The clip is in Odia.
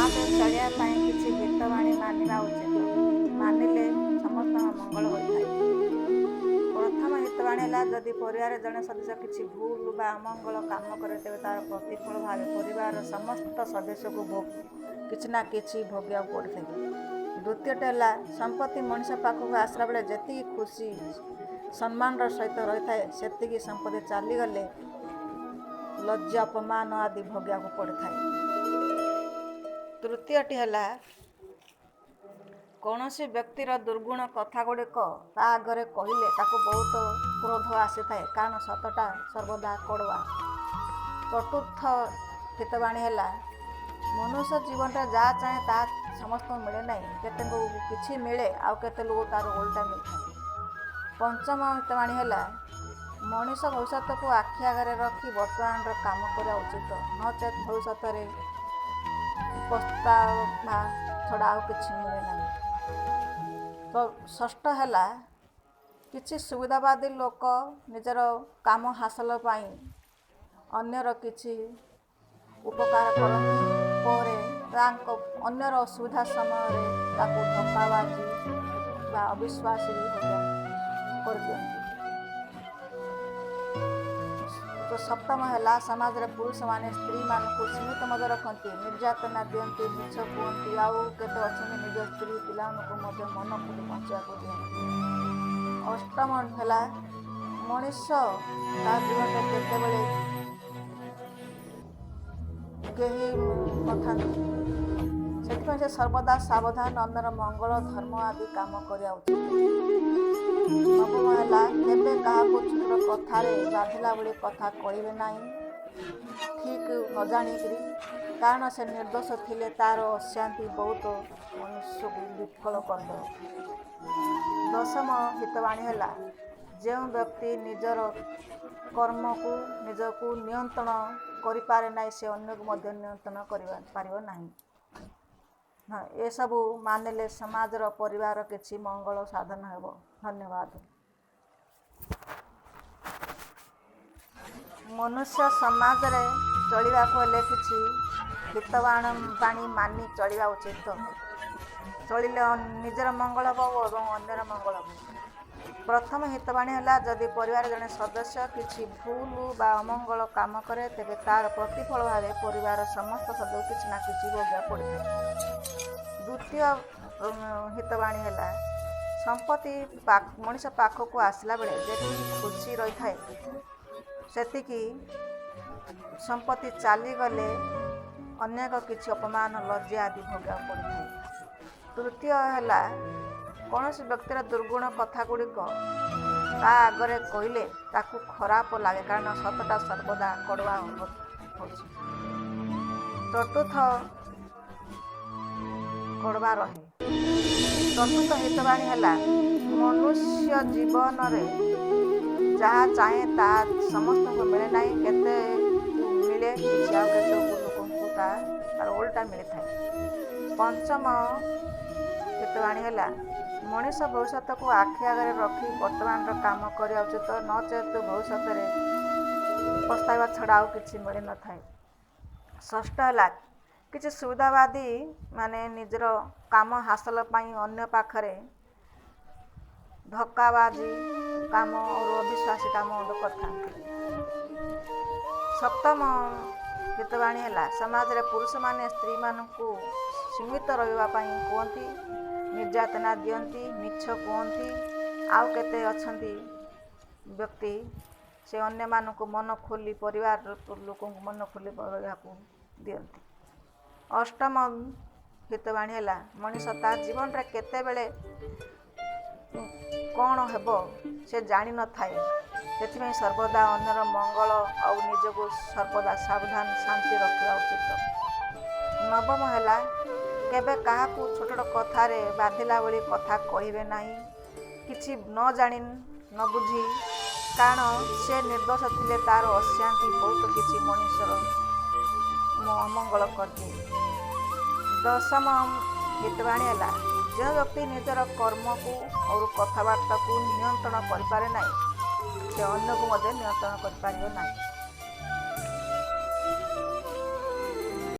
ସମାଜ ଚଳିବା ପାଇଁ କିଛି ହିତବାଣୀ ମାନିବା ଉଚିତ। ମାନିଲେ ସମସ୍ତଙ୍କ ମଙ୍ଗଳ ହୋଇଥାଏ। ପ୍ରଥମ ହିତବାଣୀ ହେଲା, ଯଦି ପରିବାରରେ ଜଣେ ସଦସ୍ୟ କିଛି ଭୁଲ ବା ଅମଙ୍ଗଳ କାମ କରେ ତେବେ ତାର ପ୍ରତିଫଳ ଭାବେ ପରିବାରର ସମସ୍ତ ସଦସ୍ୟକୁ କିଛି ନା କିଛି ଭୋଗିବାକୁ ପଡ଼ିଥାଏ। ଦ୍ୱିତୀୟଟି ହେଲା, ସମ୍ପତ୍ତି ମଣିଷ ପାଖକୁ ଆସିଲା ବେଳେ ଯେତିକି ଖୁସି ସମ୍ମାନର ସହିତ ରହିଥାଏ, ସେତିକି ସମ୍ପତ୍ତି ଚାଲିଗଲେ ଲଜ୍ଜା ଅପମାନ ଆଦି ଭୋଗିବାକୁ ପଡ଼ିଥାଏ। ତୃତୀୟଟି ହେଲା, କୌଣସି ବ୍ୟକ୍ତିର ଦୁର୍ଗୁଣ କଥାଗୁଡ଼ିକ ତା ଆଗରେ କହିଲେ ତାକୁ ବହୁତ କ୍ରୋଧ ଆସିଥାଏ, କାରଣ ସତଟା ସର୍ବଦା କଡ଼ୁଆ। ଚତୁର୍ଥ ହିତବାଣୀ ହେଲା, ମନୁଷ୍ୟ ଜୀବନରେ ଯାହା ଚାହେଁ ତାହା ସମସ୍ତଙ୍କୁ ମିଳେ ନାହିଁ। କେତେଙ୍କୁ କିଛି ମିଳେ, ଆଉ କେତେ ଲୋକ ତାର ଓଲଟା ମିଳିଥାଏ। ପଞ୍ଚମ ହିତବାଣୀ ହେଲା, ମଣିଷ ଭବିଷ୍ୟତକୁ ଆଖି ଆଗରେ ରଖି ବର୍ତ୍ତମାନର କାମ କରିବା ଉଚିତ, ନଚେତ୍ ଭବିଷ୍ୟତରେ ପସ୍ତାବା ଛଡ଼ା ଆଉ କିଛି ମିଳେ ନାହିଁ। ଷଷ୍ଠ ହେଲା, କିଛି ସୁବିଧାବାଦୀ ଲୋକ ନିଜର କାମ ହାସଲ ପାଇଁ ଅନ୍ୟର କିଛି ଉପକାର କରନ୍ତି, ପରେ ଅନ୍ୟର ଅସୁବିଧା ସମୟରେ ତାକୁ ଧୋକାବାଜି ବା ଅବିଶ୍ୱାସୀ କରିଦିଅନ୍ତି। ସପ୍ତମ ହେଲା, ସମାଜରେ ପୁରୁଷମାନେ ସ୍ତ୍ରୀମାନଙ୍କୁ ସୀମିତ ମଧ୍ୟ ରଖନ୍ତି, ନିର୍ଯାତନା ଦିଅନ୍ତି, ମିଛ କୁହନ୍ତି, ଆଉ କେତେ ଅଛନ୍ତି ନିଜ ସ୍ତ୍ରୀ ପିଲାମାନଙ୍କୁ ମଧ୍ୟ ମନ ଖୋଲି ବଞ୍ଚିବାକୁ ଦିଅନ୍ତି। ଅଷ୍ଟମ ହେଲା, ମଣିଷ ତା ଜୀବନରେ କେତେବେଳେ କେହି ନଥାନ୍ତି, ସେଥିପାଇଁ ସେ ସର୍ବଦା ସାବଧାନ, ଅନ୍ୟର ମଙ୍ଗଳ ଧର୍ମ ଆଦି କାମ କରିବା ଉଚିତ। ନବମ ହେଲା, କେବେ କାହାକୁ ଛୋଟ କଥାରେ ବାଧିଲା ଭଳି କଥା କହିବେ ନାହିଁ, ଠିକ୍ ନ ଜାଣିକିରି, କାରଣ ସେ ନିର୍ଦ୍ଦୋଷ ଥିଲେ ତାର ଅଶାନ୍ତି ବହୁତ ମନୁଷ୍ୟକୁ ବିଫଳ କରିଦେବ। ଦଶମ ହିତବାଣୀ ହେଲା, ଯେଉଁ ବ୍ୟକ୍ତି ନିଜର କର୍ମକୁ ନିଜକୁ ନିୟନ୍ତ୍ରଣ କରିପାରେ ନାହିଁ, ସେ ଅନ୍ୟକୁ ମଧ୍ୟ ନିୟନ୍ତ୍ରଣ କରିପାରିବ ନାହିଁ। ଏସବୁ ମାନିଲେ ସମାଜର ପରିବାର କିଛି ମଙ୍ଗଳ ସାଧନ ହେବ। ଧନ୍ୟବାଦ। ମନୁଷ୍ୟ ସମାଜରେ ଚଳିବାକୁ ହେଲେ କିଛି ହିତବାଣୀ ମାନି ଚଳିବା ଉଚିତ। ଚଳିଲେ ନିଜର ମଙ୍ଗଳ ହେବ ଏବଂ ଅନ୍ୟର ମଙ୍ଗଳ ହେବ। ପ୍ରଥମ ହିତବାଣୀ ହେଲା, ଯଦି ପରିବାରରେ ଜଣେ ସଦସ୍ୟ କିଛି ଭୁଲ ବା ଅମଙ୍ଗଳ କାମ କରେ ତେବେ ତାର ପ୍ରତିଫଳ ଭାବେ ପରିବାରର ସମସ୍ତ ସଦସ୍ୟଙ୍କୁ କିଛି ନା କିଛି ଭୋଗିବାକୁ ପଡ଼ିଥାଏ। ଦ୍ୱିତୀୟ ହିତବାଣୀ ହେଲା, ସମ୍ପତ୍ତି ମଣିଷ ପାଖକୁ ଆସିଲା ବେଳେ ଯେତିକି ଖୁସି ରହିଥାଏ, ସେତିକି ସମ୍ପତ୍ତି ଚାଲିଗଲେ ଅନେକ କିଛି ଅପମାନ ଲଜ୍ଜା ଆଦି ଭୋଗିବାକୁ ପଡ଼ିଥାଏ। ତୃତୀୟ ହେଲା, କୌଣସି ବ୍ୟକ୍ତିର ଦୁର୍ଗୁଣ କଥାଗୁଡ଼ିକ ତା ଆଗରେ କହିଲେ ତାକୁ ଖରାପ ଲାଗେ, କାରଣ ସତଟା ସର୍ବଦା କଡ଼ୁଆ ହେଉଛି। ଚତୁର୍ଥ କଡ଼ବା ରହେ। ଚତୁର୍ଥ ହିତବାଣୀ ହେଲା, ମନୁଷ୍ୟ ଜୀବନରେ ଯାହା ଚାହେଁ ତାହା ସମସ୍ତଙ୍କୁ ମିଳେ ନାହିଁ, କେତେକୁ ମିଳେ କିଛି, ଆଉ କେତେକୁ ଲୋକଙ୍କୁ ତାର ଓଲଟା ମିଳିଥାଏ। ପଞ୍ଚମ ହିତବାଣୀ ହେଲା, ମଣିଷ ଭବିଷ୍ୟତକୁ ଆଖି ଆଗରେ ରଖି ବର୍ତ୍ତମାନର କାମ କରିବା ଉଚିତ, ନଚେତ୍ ଭବିଷ୍ୟତରେ ପସ୍ତାଇବା ଛଡ଼ା ଆଉ କିଛି ମିଳିନଥାଏ। ଷଷ୍ଠ ହେଲା, କିଛି ସୁବିଧାବାଦୀ ମାନେ ନିଜର କାମ ହାସଲ ପାଇଁ ଅନ୍ୟ ପାଖରେ ଧୋକାବାଜି କାମ ଓ ଅବିଶ୍ୱାସୀ କାମ କରିଥାନ୍ତି। ସପ୍ତମ ହିତବାଣୀ ହେଲା, ସମାଜରେ ପୁରୁଷମାନେ ସ୍ତ୍ରୀମାନଙ୍କୁ ସୀମିତ ରହିବା ପାଇଁ କୁହନ୍ତି, ନିର୍ଯାତନା ଦିଅନ୍ତି, ମିଛ କୁହନ୍ତି, ଆଉ କେତେ ଅଛନ୍ତି ବ୍ୟକ୍ତି ସେ ଅନ୍ୟମାନଙ୍କୁ ମନ ଖୋଲି ପରିବାର ଲୋକଙ୍କୁ ମନ ଖୋଲି ରହିବାକୁ ଦିଅନ୍ତି। ଅଷ୍ଟମ ହିତବାଣୀ ହେଲା, ମଣିଷ ତା ଜୀବନରେ କେତେବେଳେ କ'ଣ ହେବ ସେ ଜାଣିନଥାଏ, ସେଥିପାଇଁ ସର୍ବଦା ଅନ୍ୟର ମଙ୍ଗଳ ଆଉ ନିଜକୁ ସର୍ବଦା ସାବଧାନ ଶାନ୍ତି ରଖିବା ଉଚିତ। ନବମ ହେଲା, କେବେ କାହାକୁ ଛୋଟ କଥାରେ ବାଧିଲା ଭଳି କଥା କହିବେ ନାହିଁ, କିଛି ନ ଜାଣି ନ ବୁଝି, କାରଣ ସେ ନିର୍ଦ୍ଦୋଷ ଥିଲେ ତାର ଅଶାନ୍ତି ବହୁତ କିଛି ମଣିଷର ଅମଙ୍ଗଳ କରିଦିଏ। ଦଶମ ହିତବାଣୀ ହେଲା, ଯେଉଁ ବ୍ୟକ୍ତି ନିଜର କର୍ମକୁ ଓ କଥାବାର୍ତ୍ତାକୁ ନିୟନ୍ତ୍ରଣ କରିପାରେ ନାହିଁ, ସେ ଅନ୍ୟକୁ ମଧ୍ୟ ନିୟନ୍ତ୍ରଣ କରିପାରିବ ନାହିଁ।